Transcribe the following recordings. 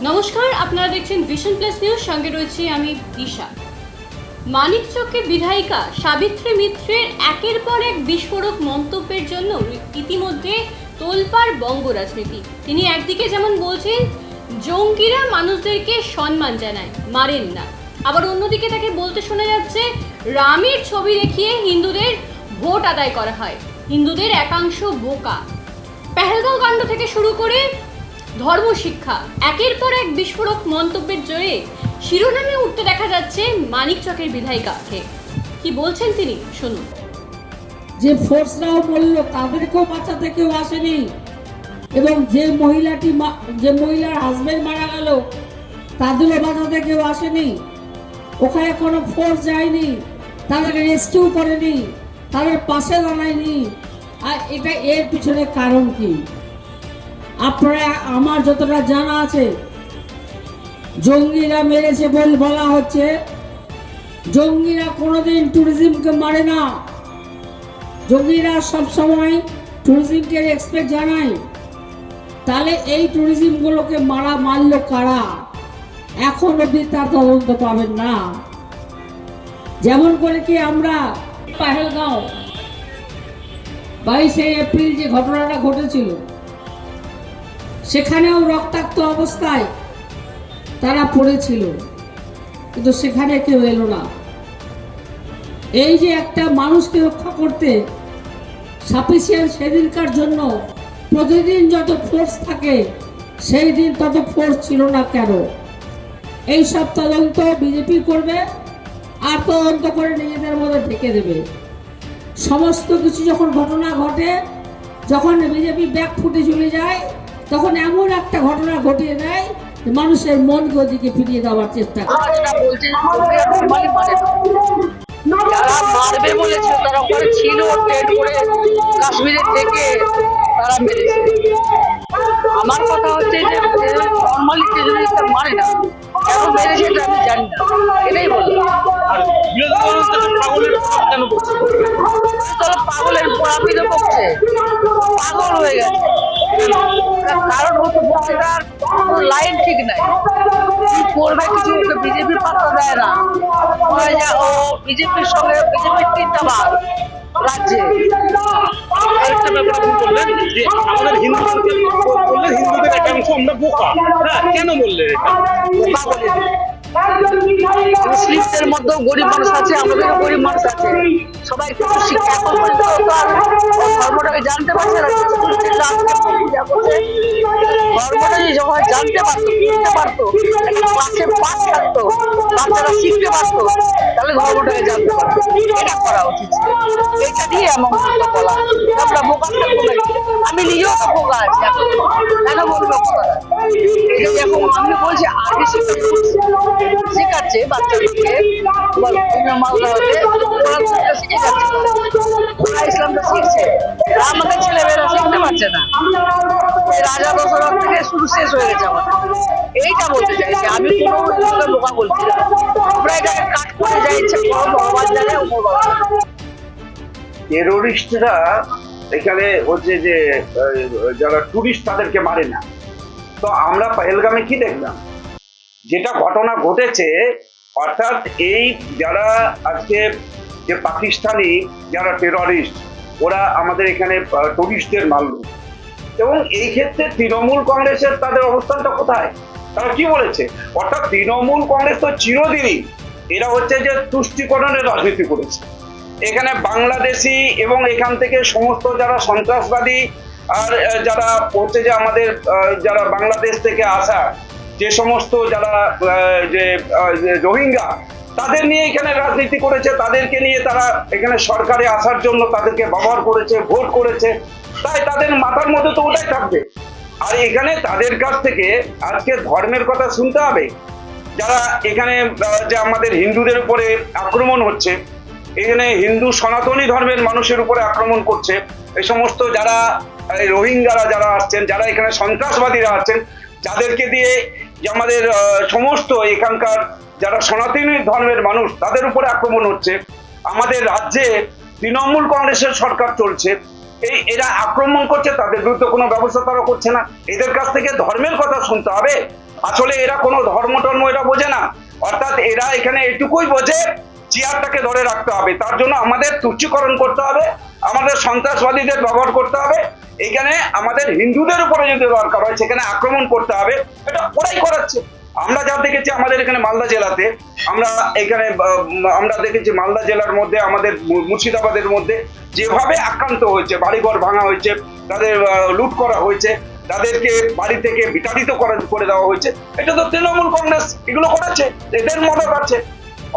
নমস্কার, আপনারা দেখছেন ভিশন প্লাস নিউজ, সঙ্গে রয়েছে আমি দিশা। মানিকচকের বিধায়িকা সাবিত্রী মিত্রের একের পর এক বিস্ফোরক মন্তব্যের জন্য ইতিমধ্যে তোলপাড় বঙ্গ রাজনীতি। তিনি একদিকে যেমন বলছেন জঙ্গিরা মানুষদেরকে সম্মান জানায়, মারেন না, আবার অন্যদিকে তাকে বলতে শোনা যাচ্ছে রামের ছবি দেখিয়ে হিন্দুদের ভোট আদায় করা হয়, হিন্দুদের একাংশ বোকা। পেহেলগাঁও কাণ্ড থেকে শুরু করে ধর্মশিক্ষা, একের পর এক বিস্ফোরক মন্তব্যের জোরে শিরোনামে উঠতে দেখা যাচ্ছে মানিকচকের বিধায়িকাকে। কি বলছেন তিনি, শুনুন। যে ফোর্সরাও বলল তাদেরকেও বাঁচাতে কেউ আসেনি, এবং যে মহিলার হাজবেন্ড মারা গেল তাদেরও বাঁচাতে কেউ আসেনি। ওখানে কোনো ফোর্স যায়নি, তাদেরকে রেস্কিউ করেনি, তাদের পাশে দাঁড়ায়নি। আর এটা এর পিছনে কারণ কি? আপনারা, আমার যতটা জানা আছে, জঙ্গিরা মেরেছে বলা হচ্ছে। জঙ্গিরা কোনোদিন ট্যুরিজমকে মারে না, জঙ্গিরা সবসময় ট্যুরিজমকে রেসপেক্ট জানায়। তাহলে এই ট্যুরিজমগুলোকে মারলো কারা? এখন অব্দি তার তদন্ত পাবেন না। যেমন করে কি আমরা পেহেলগাঁও 22শে এপ্রিল যে ঘটনাটা ঘটেছিল, সেখানেও রক্তাক্ত অবস্থায় তারা পড়েছিল, কিন্তু সেখানে কেউ এলো না। এই যে একটা মানুষকে রক্ষা করতে সাফিসিয়েন্ট সেদিনকার জন্য প্রতিদিন যত ফোর্স থাকে, সেই দিন তত ফোর্স ছিল না কেন? এই সব তদন্ত বিজেপি করবে, আর তদন্ত করে নিজেদের মধ্যে ঢেকে দেবে। সমস্ত কিছু যখন ঘটনা ঘটে, যখন বিজেপি ব্যাক ফুটে চলে যায়, তখন এমন একটা ঘটনা ঘটিয়ে দেয় মানুষের মনকে ওদিকে ফিরিয়ে দেওয়ার চেষ্টা করে। যারা মারবে বলেছে তারা ওখানে ছিল, ট্রেড করে কাশ্মীরের থেকে তারা মেরেছে। আমার কথা হচ্ছে যে নর্মালি টেররিস্ট মারে না, কেন মেরেছে এটা আমি জানি না, এটাই বললাম। পাগলের পোড়াপিতে বকছে, পাগল হয়ে গেছে। কারণ হচ্ছে বক্তৃতার লাইন ঠিক নাই, কি করবে কিছু, ওকে বিজেপি পাত্তা দেয় না। ও বিজেপির সঙ্গে বিজেপির চিন্তাবাদ রাজ্যে। আরেকটা ব্যাপার আপনি বললেন যে আমাদের হিন্দুদের একাংশ আমরা বোকা। হ্যাঁ, কেন বললেন এটা? বোকা বলে মুসলিমদের মধ্যেও গরিব মানুষ আছে, আমাদেরও গরিব মানুষ আছে, সবাই কিছু শিক্ষা এখন পর্যন্ত ধর্মটাকে জানতে পারছে না। ধর্মটা যখন জানতে পারতো, বুঝতে পারতো, ক্লাসে পাস থাকতো, বাচ্চারা শিখতে পারতো, তাহলে ধর্মটাকে জানতে পারতো। এটা করা উচিত, এটা দিয়ে এমন বলা। আমরা বোকা থাকবো না, আমি নিজেও তো বোকা আছি, কেন বলবো? এখন আমি বলছি আগে শেখাচ্ছে বাচ্চাদেরকে, মালদা হতে শিখে যাচ্ছে, ইসলামটা শিখছে, আমাদের ছেলেমেয়েরা শিখতে পারছে না। রাজা দশরথ থেকে শুরু শেষ হয়ে গেছে আমার। এইটা বলতে চাইছি, আমি কোনো বোকা বলছি না। আমরা এটাকে কাট করে যাই, ইচ্ছে ভগবান জানে। টেরোরিস্টরা এখানে হচ্ছে যে যারা টুরিস্ট তাদেরকে মারে না। তো আমরা পেহেলগামে কি দেখলাম, যেটা ঘটনা ঘটেছে, অর্থাৎ এই যারা আজকে যে পাকিস্তানি যারা টেররিস্ট, ওরা আমাদের এখানে টুরিস্টদের মারল। এবং এই ক্ষেত্রে তৃণমূল কংগ্রেসের তাদের অবস্থানটা কোথায়? তারা কি বলেছে? অর্থাৎ তৃণমূল কংগ্রেস তো চিরদিনই এরা হচ্ছে যে তুষ্টিকরণের রাজনীতি করেছে। এখানে বাংলাদেশি এবং এখান থেকে সমস্ত যারা সন্ত্রাসবাদী আর যারা হচ্ছে যে আমাদের যারা বাংলাদেশ থেকে আসা যে সমস্ত যারা যে রোহিঙ্গা, তাদের নিয়ে এখানে রাজনীতি করেছে, তাদেরকে নিয়ে তারা এখানে সরকারে আসার জন্য তাদেরকে ব্যবহার করেছে, ভোট করেছে। তাই তাদের মাথার মধ্যে তো ওটাই থাকবে। আর এখানে তাদের কাছ থেকে আজকে ধর্মের কথা শুনতে হবে। যারা এখানে যে আমাদের হিন্দুদের উপরে আক্রমণ হচ্ছে, এখানে হিন্দু সনাতনী ধর্মের মানুষের উপরে আক্রমণ করছে, এই সমস্ত যারা রোহিঙ্গারা যারা আসছেন, যারা এখানে সন্ত্রাসবাদীরা আছেন, যাদেরকে দিয়ে যে আমাদের সমস্ত এখানকার যারা সনাতনী ধর্মের মানুষ তাদের উপরে আক্রমণ হচ্ছে। আমাদের রাজ্যে তৃণমূল কংগ্রেসের সরকার চলছে, এরা আক্রমণ করছে, তাদের বিরুদ্ধে কোনো ব্যবস্থা তারা করছে না। এদের কাছ থেকে ধর্মের কথা শুনতে হবে। আসলে এরা কোনো ধর্ম টর্ম এরা বোঝে না, অর্থাৎ এরা এখানে এটুকুই বোঝে চেয়ারটাকে ধরে রাখতে হবে, তার জন্য আমাদের তুচ্ছীকরণ করতে হবে, আমাদের সন্ত্রাসবাদীদের ব্যবহার করতে হবে, এখানে আমাদের হিন্দুদের উপরে যদি দরকার হয় সেখানে আক্রমণ করতে হবে, এটা ওরাই করাচ্ছে। আমরা যা দেখেছি আমাদের এখানে মালদা জেলাতে, আমরা দেখেছি মালদা জেলার মধ্যে, আমাদের মুর্শিদাবাদের মধ্যে যেভাবে আক্রান্ত হয়েছে, বাড়িঘর ভাঙা হয়েছে, তাদের লুট করা হয়েছে, তাদেরকে বাড়ি থেকে বিতাড়িত করে দেওয়া হয়েছে, এটা তো তৃণমূল কংগ্রেস এগুলো করেছে, এদের মদত আছে।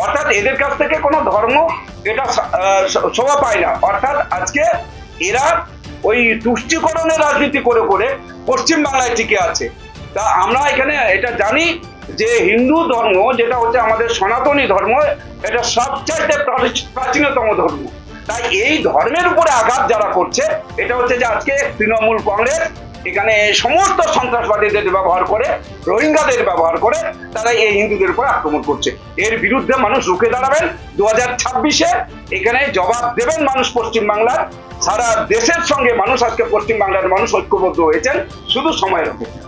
অর্থাৎ এদের কাছ থেকে কোনো ধর্ম এটা শোভা পায় না। অর্থাৎ আজকে এরা ওই তুষ্টিকরণের রাজনীতি করে করে পশ্চিম বাংলায় টিকে আছে। তা আমরা এখানে এটা জানি যে হিন্দু ধর্ম যেটা হচ্ছে আমাদের সনাতনী ধর্ম, এটা সবচাইতে প্রাচীনতম ধর্ম। তাই এই ধর্মের উপরে আঘাত যারা করছে, এটা হচ্ছে যে আজকে তৃণমূল কংগ্রেস এখানে সমস্ত সন্ত্রাসবাদীদের ব্যবহার করে, রোহিঙ্গাদের ব্যবহার করে তারা এই হিন্দুদের উপর আক্রমণ করছে। এর বিরুদ্ধে মানুষ রুখে দাঁড়াবেন। 2026-এ এখানে জবাব দেবেন মানুষ পশ্চিম বাংলার। সারা দেশের সঙ্গে মানুষ আজকে পশ্চিম বাংলার মানুষ ঐক্যবদ্ধ হয়েছেন, শুধু সময়ের অপেক্ষা।